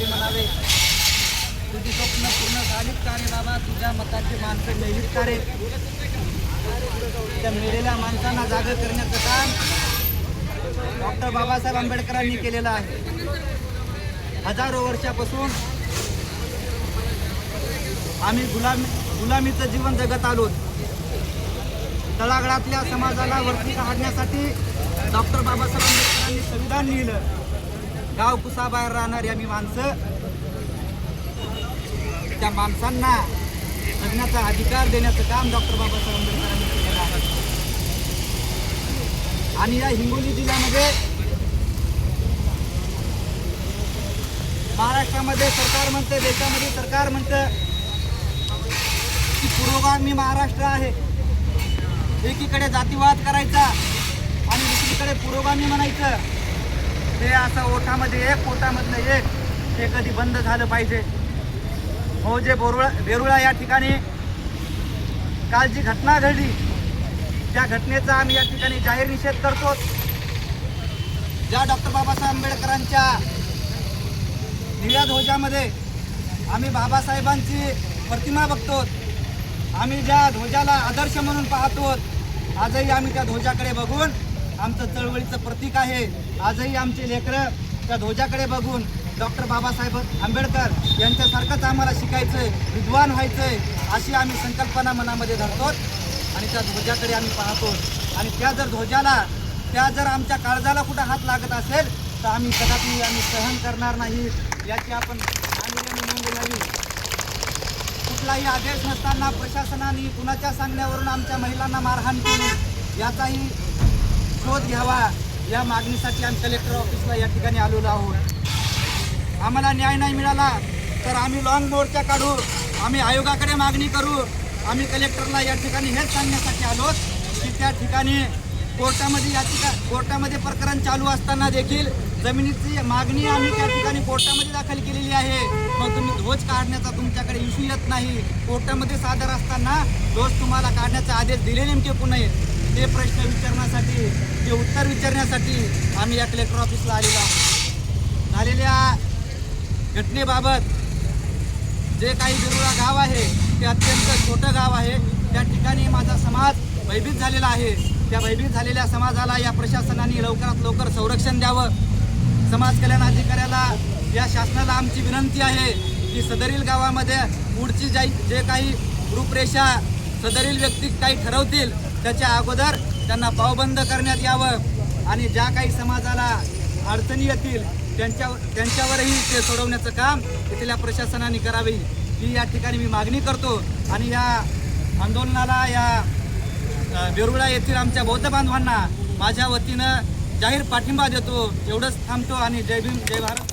म्हणावे तुझी स्वप्न पूर्ण झालीच का रे बाबा, तुझ्या मताची माणसं मेलीच का रे. त्या मेलेल्या माणसांना जागा करण्याचं काम डॉक्टर बाबासाहेब आंबेडकरांनी केलेलं आहे. हजारो वर्षापासून आम्ही गुलामीचं जीवन जगत आलो. तळागाळातल्या समाजाला वरती काढण्यासाठी डॉक्टर बाबासाहेब आंबेडकरांनी संविधान लिहिलं. गाव कुसाबाहेर राहणारी आम्ही माणसं, त्या माणसांना जगण्याचा अधिकार देण्याचं काम डॉक्टर बाबासाहेब आंबेडकरांनी केलेलं आहे. आणि या हिंगोली जिल्ह्यामध्ये महाराष्ट्रामध्ये सरकार म्हणतं, देशामध्ये सरकार म्हणतं की पुरोगामी महाराष्ट्र आहे. एकीकडे जातीवाद करायचा आणि दुसरीकडे पुरोगामी म्हणायचं. ते असं ओठामध्ये एक, पोटामधलं एक, हे कधी बंद झालं पाहिजे. हो, जे बेरुळा या ठिकाणी काल जी घटना घडली, त्या घटनेचा आम्ही या ठिकाणी जाहीर निषेध करतो. ज्या डॉक्टर बाबासाहेब आंबेडकरांच्या दिव्या ध्वजामध्ये आम्ही बाबासाहेबांची प्रतिमा बघतो, आम्ही ज्या ध्वजाला आदर्श म्हणून पाहतो, आजही आम्ही त्या ध्वजाकडे बघून आमचं चळवळीचं प्रतीक आहे. आजही आमचे लेकरं त्या ध्वजाकडे बघून डॉक्टर बाबासाहेब आंबेडकर यांच्यासारखंच आम्हाला शिकायचंय, विद्वान व्हायचंय, अशी आम्ही संकल्पना मनामध्ये धरतो आणि त्या ध्वजाकडे आम्ही पाहतो. आणि त्या जर ध्वजाला, त्या जर आमच्या काळजाला कुठं हात लागत असेल तर आम्ही कदापि आम्ही सहन करणार नाही, याची आपण नोंद घ्यावी. कुठलाही आदेश नसताना प्रशासनाने कुणाच्या सांगण्यावरून आमच्या महिलांना मारहाण केली, याचाही शोध घ्यावा. या मागणीसाठी आम्ही कलेक्टर ऑफिसला या ठिकाणी आलेलो आहोत. आम्हाला न्याय नाही मिळाला तर आम्ही लॉंग मोर्चा काढू, आम्ही आयोगाकडे मागणी करू. आम्ही कलेक्टरला या ठिकाणी हेच सांगण्यासाठी आलो की त्या ठिकाणी कोर्टामध्ये प्रकरण चालू असताना देखील जमिनीची मागणी आम्ही त्या ठिकाणी कोर्टामध्ये दाखल केलेली आहे. मग तुम्ही ध्वज काढण्याचा तुमच्याकडे इश्यू येत नाही. कोर्टामध्ये सादर असताना ध्वज तुम्हाला काढण्याचा आदेश दिले नेमके कुणी, ते प्रश्न विचारण्यासाठी, ते उत्तर विचारण्यासाठी आम्ही या कलेक्टर ऑफिसला आलेलो आहोत. झालेल्या घटनेबाबत जे काही बेरुळा गाव आहे ते अत्यंत छोटं गाव आहे. त्या ठिकाणी माझा समाज भयभीत झालेला आहे. त्या भयभीत झालेल्या समाजाला या प्रशासनाने लवकरात लवकर संरक्षण द्यावं. समाज कल्याण अधिकाऱ्याला, या शासनाला आमची विनंती आहे की सदरील गावामध्ये पुढची जे काही रूपरेषा सदरील व्यक्ती काही ठरवतील त्याच्या अगोदर त्यांना पावबंद करण्यात यावं आणि ज्या काही समाजाला अडचणी येतील त्यांच्यावरही ते सोडवण्याचं काम तिथल्या प्रशासनाने करावे, ही या ठिकाणी मी मागणी करतो. आणि या आंदोलनाला, या बेरुळा येथील आमच्या बौद्ध बांधवांना माझ्या वतीनं जाहीर पाठिंबा देतो. एवढंच थांबतो आणि जय भीम, जय भारत.